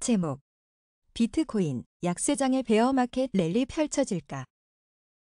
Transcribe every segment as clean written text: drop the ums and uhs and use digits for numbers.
제목, 비트코인 약세장의 베어마켓 랠리 펼쳐질까?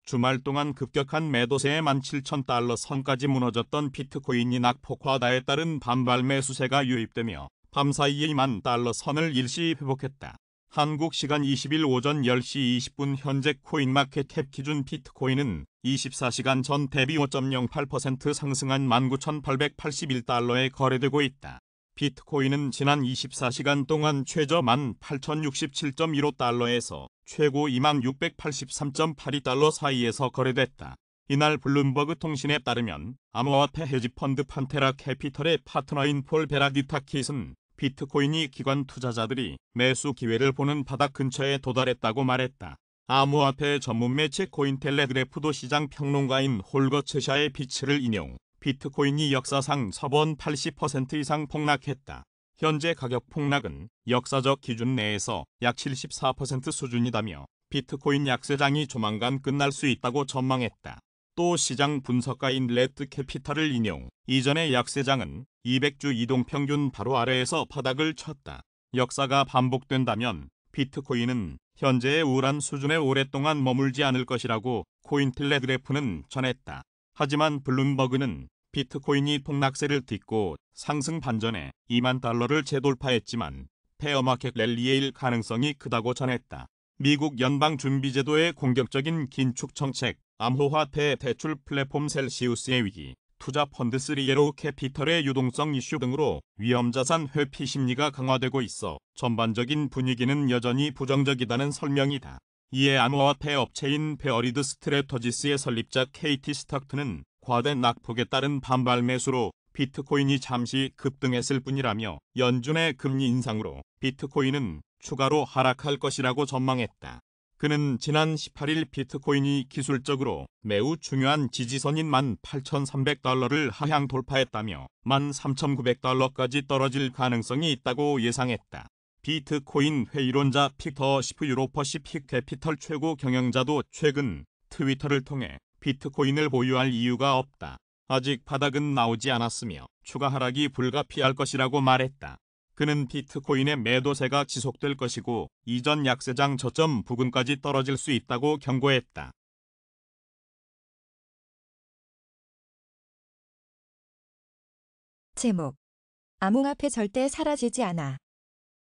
주말 동안 급격한 매도세에 17,000달러 선까지 무너졌던 비트코인이 낙폭과다에 따른 반발 매수세가 유입되며 밤사이에 2만 달러 선을 일시 회복했다. 한국 시간 20일 오전 10시 20분 현재 코인마켓캡 기준 비트코인은 24시간 전 대비 5.08% 상승한 19,881달러에 거래되고 있다. 비트코인은 지난 24시간 동안 최저 18,067.15달러에서 최고 26,883.82달러 사이에서 거래됐다. 이날 블룸버그 통신에 따르면 암호화폐 헤지펀드 판테라 캐피털의 파트너인 폴 베라디타킷은 비트코인이 기관 투자자들이 매수 기회를 보는 바닥 근처에 도달했다고 말했다. 암호화폐 전문 매체 코인텔레그래프도 시장 평론가인 홀거 츠샤의 피치를 인용, 비트코인이 역사상 서번 80% 이상 폭락했다. 현재 가격 폭락은 역사적 기준 내에서 약 74% 수준이다며 비트코인 약세장이 조만간 끝날 수 있다고 전망했다. 또 시장 분석가인 레드 캐피탈을 인용, 이전의 약세장은 200주 이동평균 바로 아래에서 바닥을 쳤다. 역사가 반복된다면 비트코인은 현재의 우울한 수준에 오랫동안 머물지 않을 것이라고 코인텔레그래프는 전했다. 하지만 블룸버그는 비트코인이 폭락세를 딛고 상승 반전에 2만 달러를 재돌파했지만 베어마켓 랠리일 가능성이 크다고 전했다. 미국 연방준비제도의 공격적인 긴축 정책, 암호화폐 대출 플랫폼 셀시우스의 위기, 투자 펀드 3예로 캐피털의 유동성 이슈 등으로 위험자산 회피 심리가 강화되고 있어 전반적인 분위기는 여전히 부정적이다는 설명이다. 이에 암호화폐 업체인 베어리드 스트래터지스의 설립자 케이티 스탁트는 과된 낙폭에 따른 반발 매수로 비트코인이 잠시 급등했을 뿐이라며 연준의 금리 인상으로 비트코인은 추가로 하락할 것이라고 전망했다. 그는 지난 18일 비트코인이 기술적으로 매우 중요한 지지선인 18,300달러를 하향 돌파했다며 13,900달러까지 떨어질 가능성이 있다고 예상했다. 비트코인 회의론자 피터 시프 유로퍼시픽 캐피털 최고 경영자도 최근 트위터를 통해 비트코인을 보유할 이유가 없다. 아직 바닥은 나오지 않았으며 추가 하락이 불가피할 것이라고 말했다. 그는 비트코인의 매도세가 지속될 것이고 이전 약세장 저점 부근까지 떨어질 수 있다고 경고했다. 제목, 암호화폐 절대 사라지지 않아.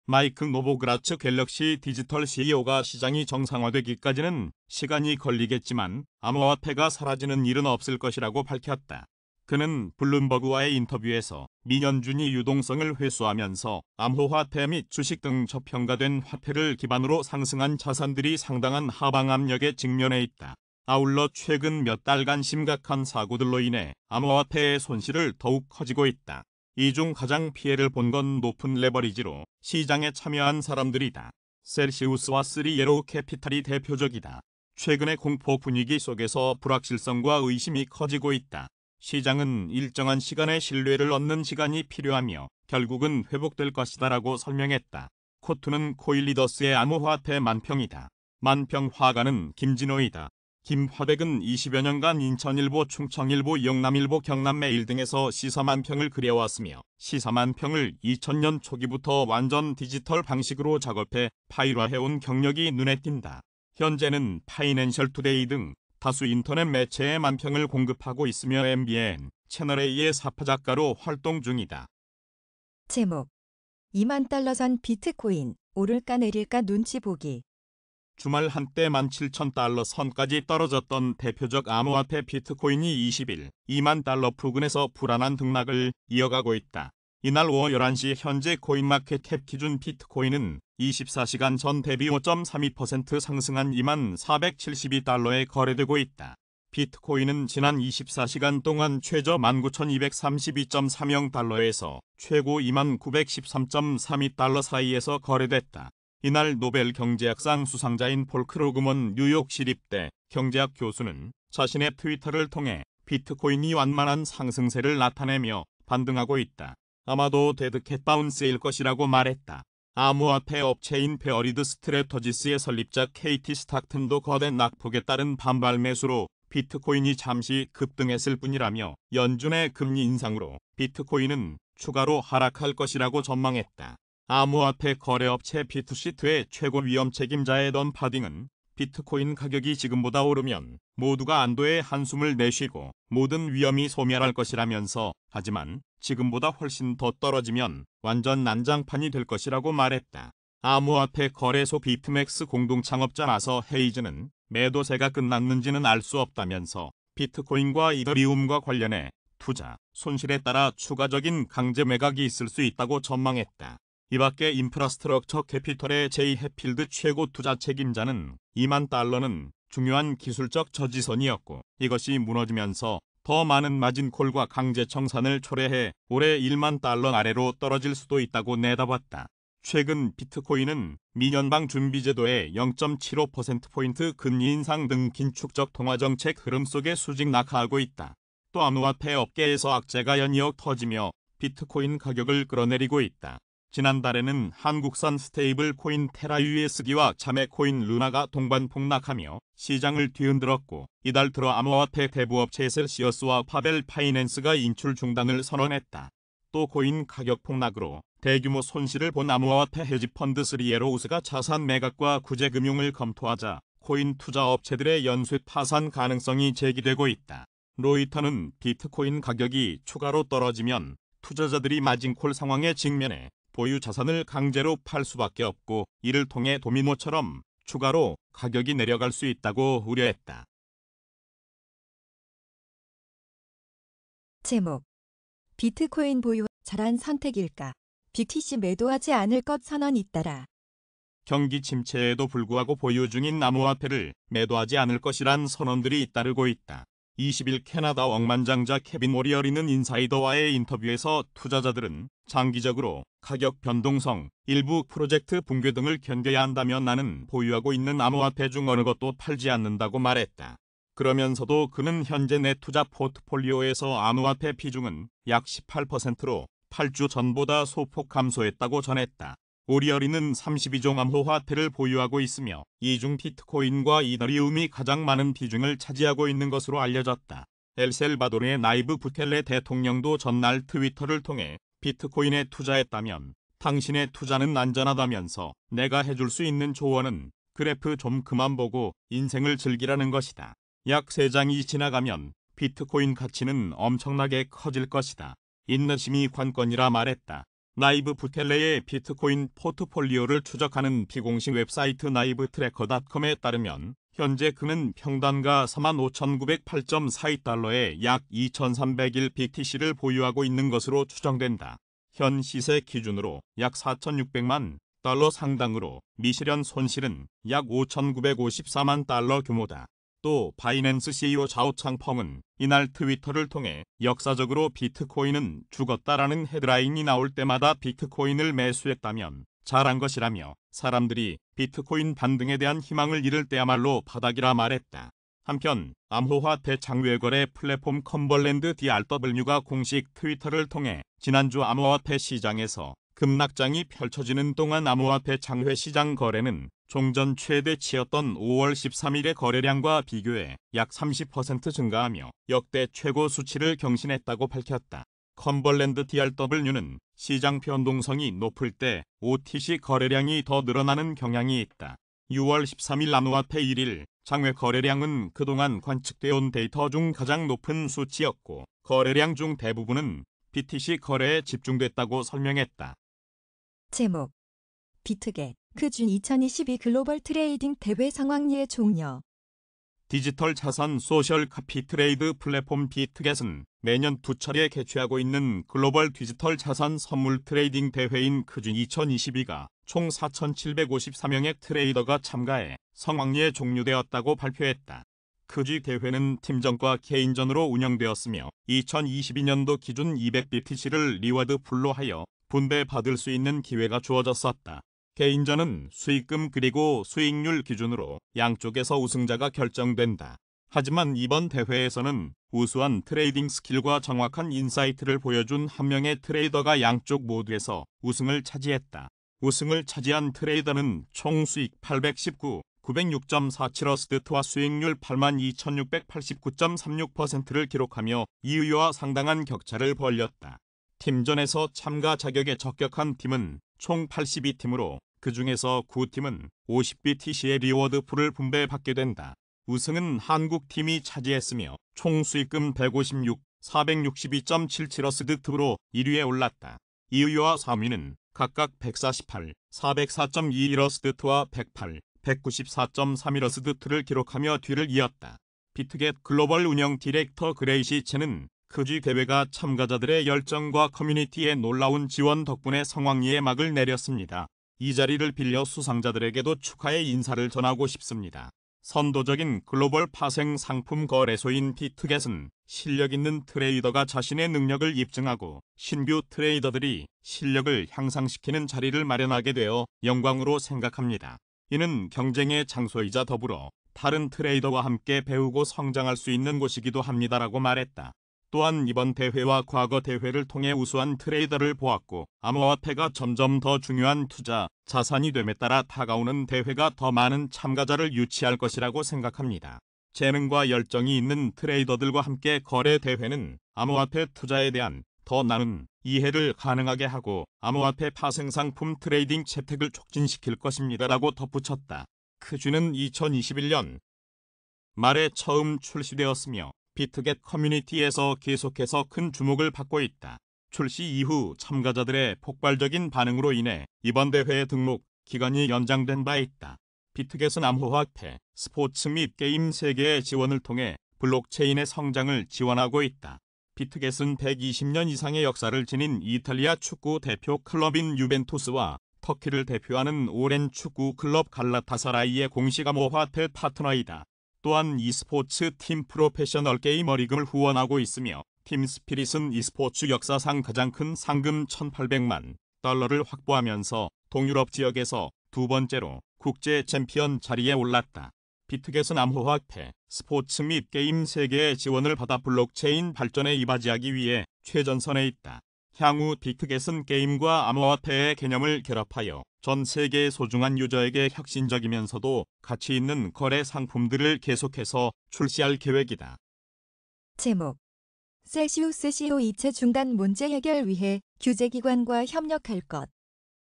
마이크 노보그라츠 갤럭시 디지털 CEO가 시장이 정상화되기까지는 시간이 걸리겠지만 암호화폐가 사라지는 일은 없을 것이라고 밝혔다. 그는 블룸버그와의 인터뷰에서 미연준이 유동성을 회수하면서 암호화폐 및 주식 등 저평가된 화폐를 기반으로 상승한 자산들이 상당한 하방 압력에 직면해 있다. 아울러 최근 몇 달간 심각한 사고들로 인해 암호화폐의 손실을 더욱 커지고 있다. 이 중 가장 피해를 본 건 높은 레버리지로 시장에 참여한 사람들이다. 셀시우스와 3예로 캐피탈이 대표적이다. 최근의 공포 분위기 속에서 불확실성과 의심이 커지고 있다. 시장은 일정한 시간의 신뢰를 얻는 시간이 필요하며 결국은 회복될 것이다라고 설명했다. 코투는 코일리더스의 암호화폐 만평이다. 만평 화가는 김진호이다. 김화백은 20여 년간 인천일보, 충청일보, 영남일보, 경남매일 등에서 시사만평을 그려왔으며 시사만평을 2000년 초기부터 완전 디지털 방식으로 작업해 파일화해온 경력이 눈에 띈다. 현재는 파이낸셜 투데이 등 다수 인터넷 매체에 만평을 공급하고 있으며 MBN, 채널A의 사파작가로 활동 중이다. 제목, 2만 달러 선 비트코인 오를까 내릴까 눈치 보기. 주말 한때 17,000달러 선까지 떨어졌던 대표적 암호화폐 비트코인이 20일 2만 달러 부근에서 불안한 등락을 이어가고 있다. 이날 오후 11시 현재 코인마켓캡 기준 비트코인은 24시간 전 대비 5.32% 상승한 24,472달러에 거래되고 있다. 비트코인은 지난 24시간 동안 최저 19,232.30달러에서 최고 29,13.32달러 사이에서 거래됐다. 이날 노벨 경제학상 수상자인 폴 크로그먼 뉴욕시립대 경제학 교수는 자신의 트위터를 통해 비트코인이 완만한 상승세를 나타내며 반등하고 있다. 아마도 데드캣 바운스일 것이라고 말했다. 암호화폐 업체인 베어리드 스트래터지스의 설립자 케이티 스탁튼도 거대 낙폭에 따른 반발 매수로 비트코인이 잠시 급등했을 뿐이라며 연준의 금리 인상으로 비트코인은 추가로 하락할 것이라고 전망했다. 암호화폐 거래업체 비트시트의 최고 위험 책임자의 던 파딩은 비트코인 가격이 지금보다 오르면 모두가 안도의 한숨을 내쉬고 모든 위험이 소멸할 것이라면서, 하지만 지금보다 훨씬 더 떨어지면 완전 난장판이 될 것이라고 말했다. 암호화폐 거래소 비트맥스 공동 창업자 나서 헤이즈는 매도세가 끝났는지는 알 수 없다면서 비트코인과 이더리움과 관련해 투자 손실에 따라 추가적인 강제 매각이 있을 수 있다고 전망했다. 이밖에 인프라스트럭처 캐피털의 제이 해필드 최고 투자 책임자는 $20,000는 중요한 기술적 저지선이었고 이것이 무너지면서 더 많은 마진콜과 강제 청산을 초래해 올해 $10,000 아래로 떨어질 수도 있다고 내다봤다. 최근 비트코인은 미연방 준비제도의 0.75%포인트 금리 인상 등 긴축적 통화정책 흐름 속에 수직 낙하하고 있다. 또 암호화폐 업계에서 악재가 연이어 터지며 비트코인 가격을 끌어내리고 있다. 지난달에는 한국산 스테이블 코인 테라 USD와 자매 코인 루나가 동반 폭락하며 시장을 뒤흔들었고, 이달 들어 암호화폐 대부업체 셀시어스와 파벨 파이낸스가 인출 중단을 선언했다. 또 코인 가격 폭락으로 대규모 손실을 본 암호화폐 헤지펀드 3에로우스가 자산 매각과 구제금융을 검토하자 코인 투자 업체들의 연쇄 파산 가능성이 제기되고 있다. 로이터는 비트코인 가격이 추가로 떨어지면 투자자들이 마진콜 상황에 직면해 보유 자산을 강제로 팔 수밖에 없고 이를 통해 도미노처럼 추가로 가격이 내려갈 수 있다고 우려했다. 제목. 비트코인 보유 잘한 선택일까? BTC 매도하지 않을 것 선언 잇따라. 경기 침체에도 불구하고 보유 중인 암호화폐를 매도하지 않을 것이란 선언들이 잇따르고 있다. 20일 캐나다 억만장자 케빈 워리어리는 인사이더와의 인터뷰에서 투자자들은 장기적으로 가격 변동성, 일부 프로젝트 붕괴 등을 견뎌야 한다면 나는 보유하고 있는 암호화폐 중 어느 것도 팔지 않는다고 말했다. 그러면서도 그는 현재 내 투자 포트폴리오에서 암호화폐 비중은 약 18%로 8주 전보다 소폭 감소했다고 전했다. 오리어리는 32종 암호화폐를 보유하고 있으며 이 중 비트코인과 이더리움이 가장 많은 비중을 차지하고 있는 것으로 알려졌다. 엘살바도르의 나이브 부켈레 대통령도 전날 트위터를 통해 비트코인에 투자했다면 당신의 투자는 안전하다면서 내가 해줄 수 있는 조언은 그래프 좀 그만 보고 인생을 즐기라는 것이다. 약 3장이 지나가면 비트코인 가치는 엄청나게 커질 것이다. 인내심이 관건이라 말했다. 나이브 부켈레의 비트코인 포트폴리오를 추적하는 비공식 웹사이트 나이브트래커.com에 따르면 현재 그는 평단가 35,908.42달러에 약 2,300일 BTC를 보유하고 있는 것으로 추정된다. 현 시세 기준으로 약 4,600만 달러 상당으로 미실현 손실은 약 5,954만 달러 규모다. 또 바이낸스 CEO 자오창펑은 이날 트위터를 통해 역사적으로 비트코인은 죽었다라는 헤드라인이 나올 때마다 비트코인을 매수했다면 잘한 것이라며 사람들이 비트코인 반등에 대한 희망을 잃을 때야말로 바닥이라 말했다. 한편 암호화폐 장외거래 플랫폼 컨벌랜드 DRW가 공식 트위터를 통해 지난주 암호화폐 시장에서 급락장이 펼쳐지는 동안 암호화폐 장외 시장 거래는 종전 최대치였던 5월 13일의 거래량과 비교해 약 30% 증가하며 역대 최고 수치를 경신했다고 밝혔다. 컨벌랜드 DRW는 시장 변동성이 높을 때 OTC 거래량이 더 늘어나는 경향이 있다. 6월 13일 암호화폐 1일 장외 거래량은 그동안 관측되어 온 데이터 중 가장 높은 수치였고 거래량 중 대부분은 BTC 거래에 집중됐다고 설명했다. 제목. 비트겟 그준 2022 글로벌 트레이딩 대회 상황리에 종료. 디지털 자산 소셜 카피 트레이드 플랫폼 비트겟은 매년 두 차례 개최하고 있는 글로벌 디지털 자산 선물 트레이딩 대회인 그준 2022가 총 4,754명의 트레이더가 참가해 성황리에 종료되었다고 발표했다. 그주 대회는 팀전과 개인전으로 운영되었으며 2022년도 기준 200BTC를 리워드 풀로 하여 분배받을 수 있는 기회가 주어졌었다. 개인전은 수익금 그리고 수익률 기준으로 양쪽에서 우승자가 결정된다. 하지만 이번 대회에서는 우수한 트레이딩 스킬과 정확한 인사이트를 보여준 한 명의 트레이더가 양쪽 모두에서 우승을 차지했다. 우승을 차지한 트레이더는 총 수익 906.47어스트와 수익률 82,689.36%를 기록하며 2위와 상당한 격차를 벌렸다. 팀전에서 참가 자격에 적격한 팀은 총 82팀으로 그 중에서 9팀은 50BTC의 리워드 풀을 분배받게 된다. 우승은 한국팀이 차지했으며 총 수익금 156, 462.77러스드트로 1위에 올랐다. 2위와 3위는 각각 148, 404.21러스드트와 108, 194.31러스드트를 기록하며 뒤를 이었다. 비트겟 글로벌 운영 디렉터 그레이시 첸은 크쥐 대회가 참가자들의 열정과 커뮤니티의 놀라운 지원 덕분에 성황리에 막을 내렸습니다. 이 자리를 빌려 수상자들에게도 축하의 인사를 전하고 싶습니다. 선도적인 글로벌 파생 상품 거래소인 비트겟은 실력 있는 트레이더가 자신의 능력을 입증하고 신규 트레이더들이 실력을 향상시키는 자리를 마련하게 되어 영광으로 생각합니다. 이는 경쟁의 장소이자 더불어 다른 트레이더와 함께 배우고 성장할 수 있는 곳이기도 합니다라고 말했다. 또한 이번 대회와 과거 대회를 통해 우수한 트레이더를 보았고 암호화폐가 점점 더 중요한 투자 자산이 됨에 따라 다가오는 대회가 더 많은 참가자를 유치할 것이라고 생각합니다. 재능과 열정이 있는 트레이더들과 함께 거래 대회는 암호화폐 투자에 대한 더 나은 이해를 가능하게 하고 암호화폐 파생상품 트레이딩 채택을 촉진시킬 것입니다라고 덧붙였다. 크쥐는 2021년 말에 처음 출시되었으며 비트겟 커뮤니티에서 계속해서 큰 주목을 받고 있다. 출시 이후 참가자들의 폭발적인 반응으로 인해 이번 대회 등록 기간이 연장된 바 있다. 비트겟은 암호화폐, 스포츠 및 게임 세계의 지원을 통해 블록체인의 성장을 지원하고 있다. 비트겟은 120년 이상의 역사를 지닌 이탈리아 축구 대표 클럽인 유벤투스와 터키를 대표하는 오랜 축구 클럽 갈라타사라이의 공식 암호화폐 파트너이다. 또한 e스포츠 팀 프로페셔널 게이머 리그를 후원하고 있으며 팀 스피릿은 e스포츠 역사상 가장 큰 상금 1,800만 달러를 확보하면서 동유럽 지역에서 두 번째로 국제 챔피언 자리에 올랐다. 비트겟은 암호화폐, 스포츠 및 게임 세계의 지원을 받아 블록체인 발전에 이바지하기 위해 최전선에 있다. 향후 비트겟은 게임과 암호화폐의 개념을 결합하여 전 세계의 소중한 유저에게 혁신적이면서도 가치 있는 거래 상품들을 계속해서 출시할 계획이다. 제목 셀시우스 CO 이체 중단 문제 해결 위해 규제기관과 협력할 것.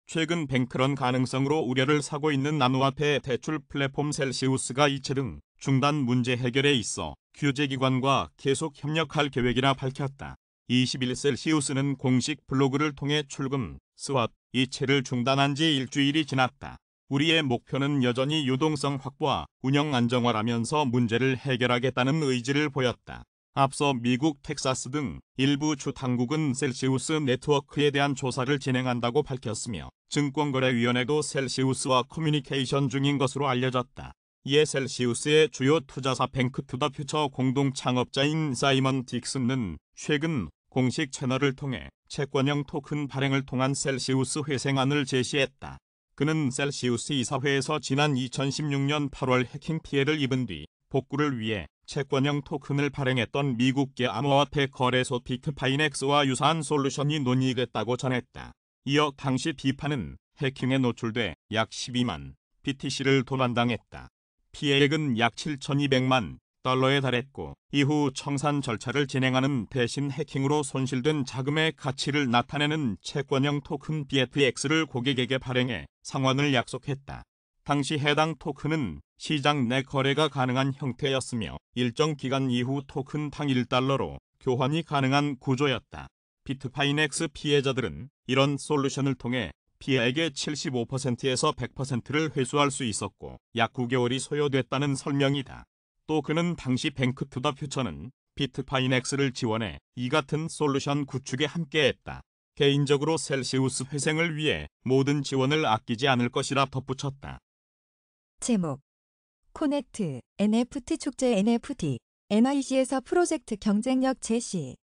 최근 뱅크런 가능성으로 우려를 사고 있는 암호화폐 대출 플랫폼 셀시우스가 이체 등 중단 문제 해결에 있어 규제기관과 계속 협력할 계획이라 밝혔다. 20일 셀시우스는 공식 블로그를 통해 출금, 스왑, 이체를 중단한 지 일주일이 지났다. 우리의 목표는 여전히 유동성 확보와 운영 안정화라면서 문제를 해결하겠다는 의지를 보였다. 앞서 미국 텍사스 등 일부 주 당국은 셀시우스 네트워크에 대한 조사를 진행한다고 밝혔으며 증권거래위원회도 셀시우스와 커뮤니케이션 중인 것으로 알려졌다. 이에 셀시우스의 주요 투자사 뱅크투더퓨처 공동 창업자인 사이먼 딕슨은 최근 공식 채널을 통해 채권형 토큰 발행을 통한 셀시우스 회생안을 제시했다. 그는 셀시우스 이사회에서 지난 2016년 8월 해킹 피해를 입은 뒤 복구를 위해 채권형 토큰을 발행했던 미국계 암호화폐 거래소 비트파이넥스와 유사한 솔루션이 논의됐다고 전했다. 이어 당시 비판은 해킹에 노출돼 약 12만 BTC를 도난당했다. 피해액은 약 7,200만 달러에 달했고 이후 청산 절차를 진행하는 대신 해킹으로 손실된 자금의 가치를 나타내는 채권형 토큰 BFX를 고객에게 발행해 상환을 약속했다. 당시 해당 토큰은 시장 내 거래가 가능한 형태였으며 일정 기간 이후 토큰 당 1달러로 교환이 가능한 구조였다. 비트파이넥스 피해자들은 이런 솔루션을 통해 피해액의 75%에서 100%를 회수할 수 있었고 약 9개월이 소요됐다는 설명이다. 또 그는 당시 뱅크투더퓨처는 비트파이넥스를 지원해 이 같은 솔루션 구축에 함께했다. 개인적으로 셀시우스 회생을 위해 모든 지원을 아끼지 않을 것이라 덧붙였다. 제목 코넥트 NFT 축제 NFT NIC에서 프로젝트 경쟁력 제시.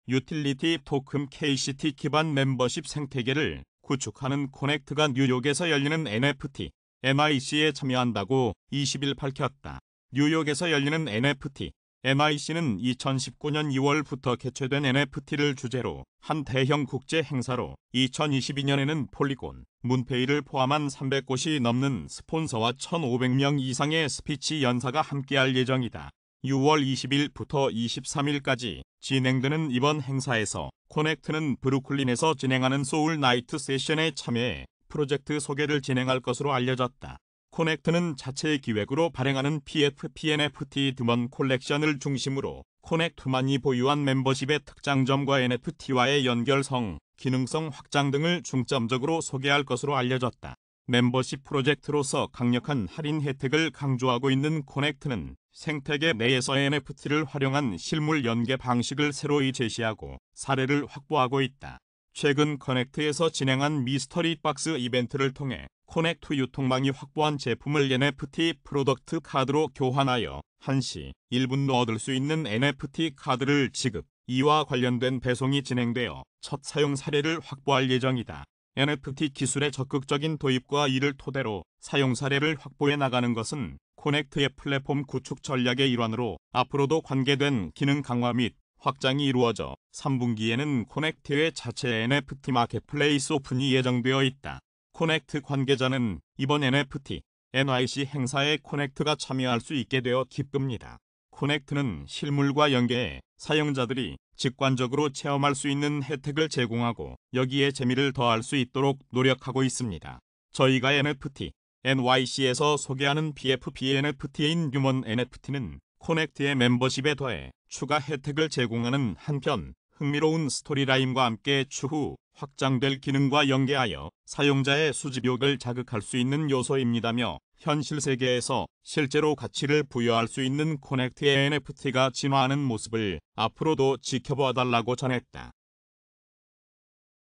유틸리티 토큰 KCT 기반 멤버십 생태계를 구축하는 코넥트가 뉴욕에서 열리는 NFT NIC에 참여한다고 20일 밝혔다. 뉴욕에서 열리는 NFT NIC는 2019년 2월부터 개최된 NFT를 주제로 한 대형 국제 행사로 2022년에는 폴리곤, 문페이를 포함한 300곳이 넘는 스폰서와 1,500명 이상의 스피치 연사가 함께할 예정이다. 6월 20일부터 23일까지 진행되는 이번 행사에서 코넥트는 브루클린에서 진행하는 소울 나이트 세션에 참여해 프로젝트 소개를 진행할 것으로 알려졌다. 코넥트는 자체 기획으로 발행하는 PFP NFT 드먼 콜렉션을 중심으로 코넥트만이 보유한 멤버십의 특장점과 NFT와의 연결성, 기능성 확장 등을 중점적으로 소개할 것으로 알려졌다. 멤버십 프로젝트로서 강력한 할인 혜택을 강조하고 있는 코넥트는 생태계 내에서 NFT를 활용한 실물 연계 방식을 새로이 제시하고 사례를 확보하고 있다. 최근 커넥트에서 진행한 미스터리 박스 이벤트를 통해 코넥트 유통망이 확보한 제품을 NFT 프로덕트 카드로 교환하여 한시 1분로 얻을 수 있는 NFT 카드를 지급, 이와 관련된 배송이 진행되어 첫 사용 사례를 확보할 예정이다. NFT 기술의 적극적인 도입과 이를 토대로 사용 사례를 확보해 나가는 것은 코넥트의 플랫폼 구축 전략의 일환으로 앞으로도 관계된 기능 강화 및 확장이 이루어져 3분기에는 코넥트의 자체 NFT 마켓플레이스 오픈이 예정되어 있다. 코넥트 관계자는 이번 NFT NYC 행사에 코넥트가 참여할 수 있게 되어 기쁩니다. 코넥트는 실물과 연계해 사용자들이 직관적으로 체험할 수 있는 혜택을 제공하고 여기에 재미를 더할 수 있도록 노력하고 있습니다. 저희가 NFT NYC에서 소개하는 PFP NFT인 휴먼 NFT는 코넥트의 멤버십에 더해 추가 혜택을 제공하는 한편 흥미로운 스토리라인과 함께 추후 확장될 기능과 연계하여 사용자의 수집욕을 자극할 수 있는 요소입니다며 현실 세계에서 실제로 가치를 부여할 수 있는 코넥트의 NFT가 진화하는 모습을 앞으로도 지켜봐달라고 전했다.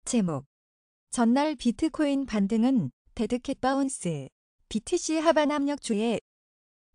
제목. 전날 비트코인 반등은 데드캣 바운스. BTC 하반 압력주에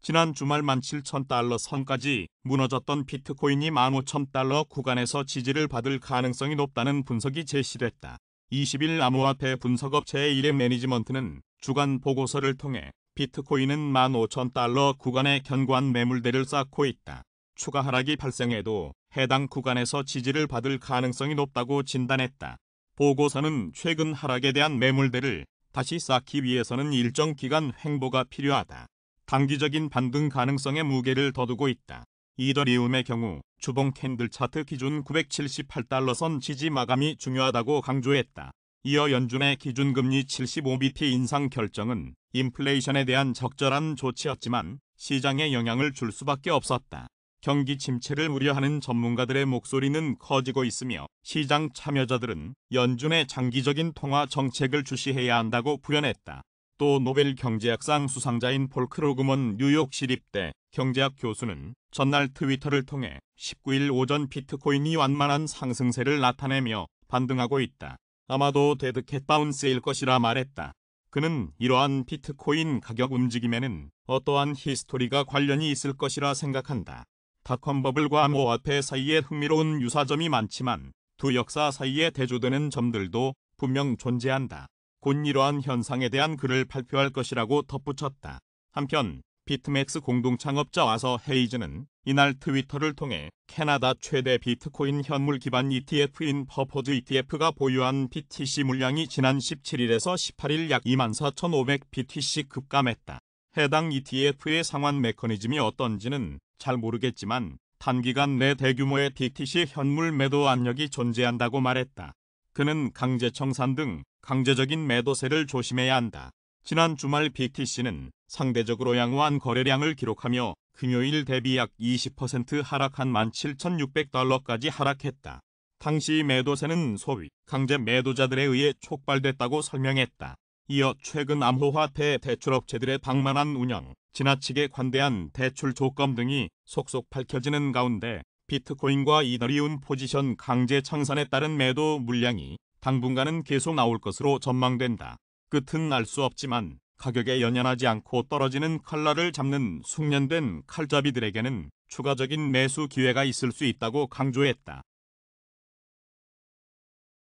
지난 주말 17,000달러 선까지 무너졌던 비트코인이 15,000달러 구간에서 지지를 받을 가능성이 높다는 분석이 제시됐다. 20일 암호화폐 분석업체의 이랩 매니지먼트는 주간 보고서를 통해 비트코인은 15,000달러 구간에 견고한 매물대를 쌓고 있다. 추가 하락이 발생해도 해당 구간에서 지지를 받을 가능성이 높다고 진단했다. 보고서는 최근 하락에 대한 매물대를 다시 쌓기 위해서는 일정 기간 횡보가 필요하다. 단기적인 반등 가능성에 무게를 더 두고 있다. 이더리움의 경우 주봉 캔들 차트 기준 978달러 선 지지 마감이 중요하다고 강조했다. 이어 연준의 기준금리 75bp 인상 결정은 인플레이션에 대한 적절한 조치였지만 시장에 영향을 줄 수밖에 없었다. 경기 침체를 우려하는 전문가들의 목소리는 커지고 있으며 시장 참여자들은 연준의 장기적인 통화 정책을 주시해야 한다고 부연했다. 또 노벨 경제학상 수상자인 폴 크루그먼 뉴욕 시립대 경제학 교수는 전날 트위터를 통해 19일 오전 비트코인이 완만한 상승세를 나타내며 반등하고 있다. 아마도 데드캣 바운스일 것이라 말했다. 그는 이러한 비트코인 가격 움직임에는 어떠한 히스토리가 관련이 있을 것이라 생각한다. 닷컴 버블과 암호화폐 사이에 흥미로운 유사점이 많지만 두 역사 사이에 대조되는 점들도 분명 존재한다. 곧 이러한 현상에 대한 글을 발표할 것이라고 덧붙였다. 한편 비트맥스 공동창업자 와서 헤이즈는 이날 트위터를 통해 캐나다 최대 비트코인 현물 기반 ETF인 퍼포즈 ETF가 보유한 BTC 물량이 지난 17일에서 18일 약 24,500 BTC 급감했다. 해당 ETF의 상환 메커니즘이 어떤지는 잘 모르겠지만 단기간 내 대규모의 BTC 현물 매도 압력이 존재한다고 말했다. 그는 강제 청산 등 강제적인 매도세를 조심해야 한다. 지난 주말 BTC는 상대적으로 양호한 거래량을 기록하며 금요일 대비 약 20% 하락한 17,600달러까지 하락했다. 당시 매도세는 소위 강제 매도자들에 의해 촉발됐다고 설명했다. 이어 최근 암호화폐 대출업체들의 방만한 운영, 지나치게 관대한 대출 조건 등이 속속 밝혀지는 가운데 비트코인과 이더리움 포지션 강제 청산에 따른 매도 물량이 당분간은 계속 나올 것으로 전망된다. 끝은 알 수 없지만 가격에 연연하지 않고 떨어지는 칼날을 잡는 숙련된 칼잡이들에게는 추가적인 매수 기회가 있을 수 있다고 강조했다.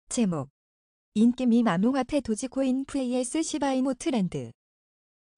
제목. 인기 밈 암호화폐 도지코인 vs 시바이누 트렌드.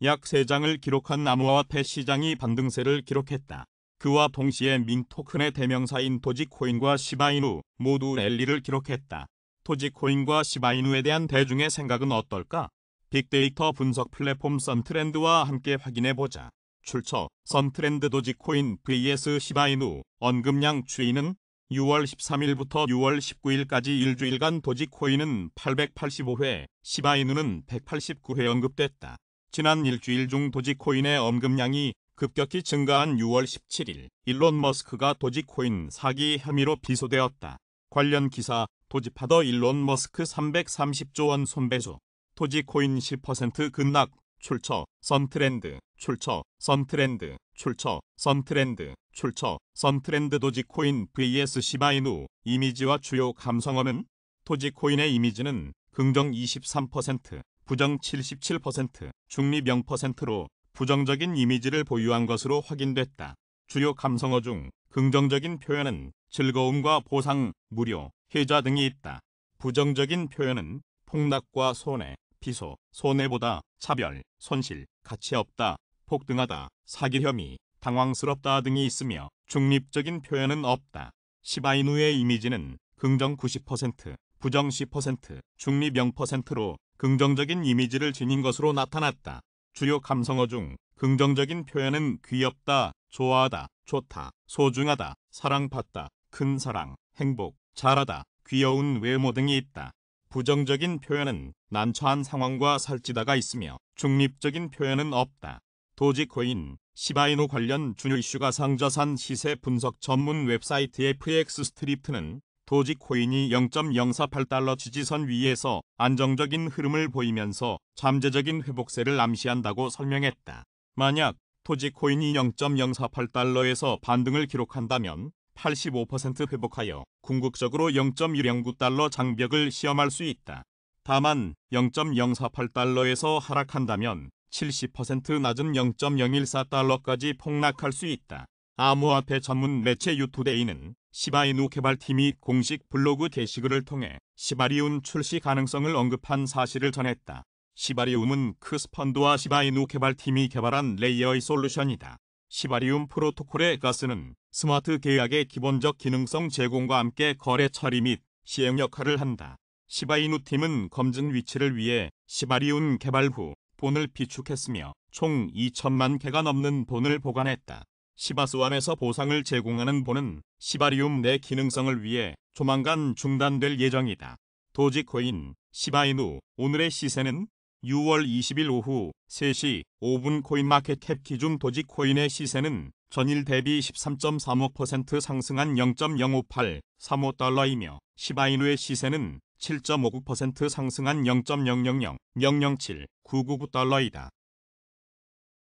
약 3장을 기록한 암호화폐 시장이 반등세를 기록했다. 그와 동시에 민 토큰의 대명사인 도지코인과 시바이누 모두 랠리를 기록했다. 도지코인과 시바이누에 대한 대중의 생각은 어떨까? 빅데이터 분석 플랫폼 썬트렌드와 함께 확인해보자. 출처 선트렌드 도지코인 vs 시바이누 언급량 추이는 6월 13일부터 6월 19일까지 일주일간 도지코인은 885회, 시바이누는 189회 언급됐다. 지난 일주일 중 도지코인의 언급량이 급격히 증가한 6월 17일, 일론 머스크가 도지코인 사기 혐의로 기소되었다. 관련 기사, 도지파더 일론 머스크 330조 원 손배소, 도지코인 10% 급락, 출처 선트렌드, 출처 선트렌드, 출처 선트렌드, 출처 선트렌드 도지코인 vs 시바이누. 이미지와 주요 감성어는 도지코인의 이미지는 긍정 23%, 부정 77%, 중립 0%로 부정적인 이미지를 보유한 것으로 확인됐다. 주요 감성어 중 긍정적인 표현은 즐거움과 보상, 무료, 혜자 등이 있다. 부정적인 표현은 폭락과 손해, 피소, 손해보다, 차별, 손실, 가치 없다, 폭등하다, 사기 혐의, 당황스럽다 등이 있으며 중립적인 표현은 없다. 시바이누의 이미지는 긍정 90%, 부정 10%, 중립 0%로 긍정적인 이미지를 지닌 것으로 나타났다. 주요 감성어 중 긍정적인 표현은 귀엽다, 좋아하다, 좋다, 소중하다, 사랑받다, 큰 사랑, 행복, 잘하다, 귀여운 외모 등이 있다. 부정적인 표현은 난처한 상황과 살찌다가 있으며 중립적인 표현은 없다. 도지코인, 시바이누 관련 주요 이슈가 상자산 시세 분석 전문 웹사이트 FX스트리트는 도지코인이 0.048달러 지지선 위에서 안정적인 흐름을 보이면서 잠재적인 회복세를 암시한다고 설명했다. 만약 도지코인이 0.048달러에서 반등을 기록한다면 85% 회복하여 궁극적으로 0.109달러 장벽을 시험할 수 있다. 다만 0.048달러에서 하락한다면 70% 낮은 0.014달러까지 폭락할 수 있다. 암호화폐 전문 매체 유투데이는 시바이누 개발팀이 공식 블로그 게시글을 통해 시바리움 출시 가능성을 언급한 사실을 전했다. 시바리움은 크스펀드와 시바이누 개발팀이 개발한 레이어의 솔루션이다. 시바리움 프로토콜의 가스는 스마트 계약의 기본적 기능성 제공과 함께 거래 처리 및 시행 역할을 한다. 시바이누 팀은 검증 위치를 위해 시바리움 개발 후 본을 비축했으며 총 2천만 개가 넘는 본을 보관했다. 시바스완에서 보상을 제공하는 본은 시바리움 내 기능성을 위해 조만간 중단될 예정이다. 도지코인, 시바이누, 오늘의 시세는 6월 20일 오후 3시 5분 코인마켓캡 기준 도지코인의 시세는 전일 대비 13.35% 상승한 0.05835달러이며 시바이누의 시세는 7.59% 상승한 0.00000799달러이다.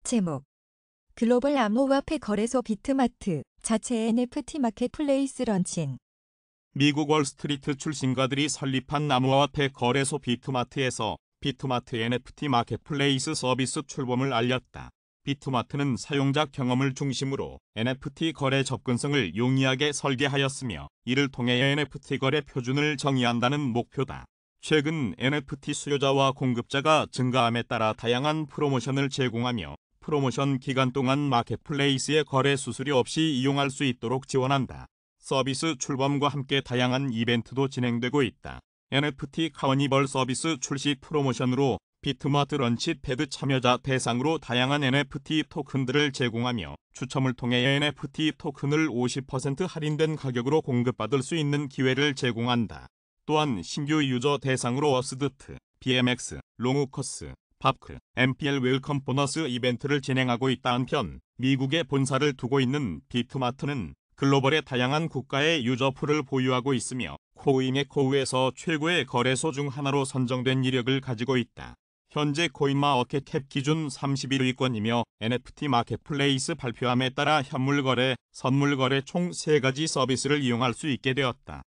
제목 글로벌 암호화폐 거래소 비트마트 자체 NFT 마켓플레이스 런칭. 미국 월스트리트 출신가들이 설립한 암호화폐 거래소 비트마트에서 비트마트 NFT 마켓플레이스 서비스 출범을 알렸다. 비트마트는 사용자 경험을 중심으로 NFT 거래 접근성을 용이하게 설계하였으며 이를 통해 NFT 거래 표준을 정의한다는 목표다. 최근 NFT 수요자와 공급자가 증가함에 따라 다양한 프로모션을 제공하며 프로모션 기간 동안 마켓플레이스의 거래 수수료 없이 이용할 수 있도록 지원한다. 서비스 출범과 함께 다양한 이벤트도 진행되고 있다. NFT 카니발 서비스 출시 프로모션으로 비트마트 런치패드 참여자 대상으로 다양한 NFT 토큰들을 제공하며 추첨을 통해 NFT 토큰을 50% 할인된 가격으로 공급받을 수 있는 기회를 제공한다. 또한 신규 유저 대상으로 어스드트, BMX, 롱우커스, 팝크, MPL 웰컴 보너스 이벤트를 진행하고 있다. 한편 미국에 본사를 두고 있는 비트마트는 글로벌의 다양한 국가의 유저풀을 보유하고 있으며 코인의 코우에서 최고의 거래소 중 하나로 선정된 이력을 가지고 있다. 현재 코인마켓캡 기준 31위권이며 NFT 마켓플레이스 발표함에 따라 현물거래, 선물거래 총 3가지 서비스를 이용할 수 있게 되었다.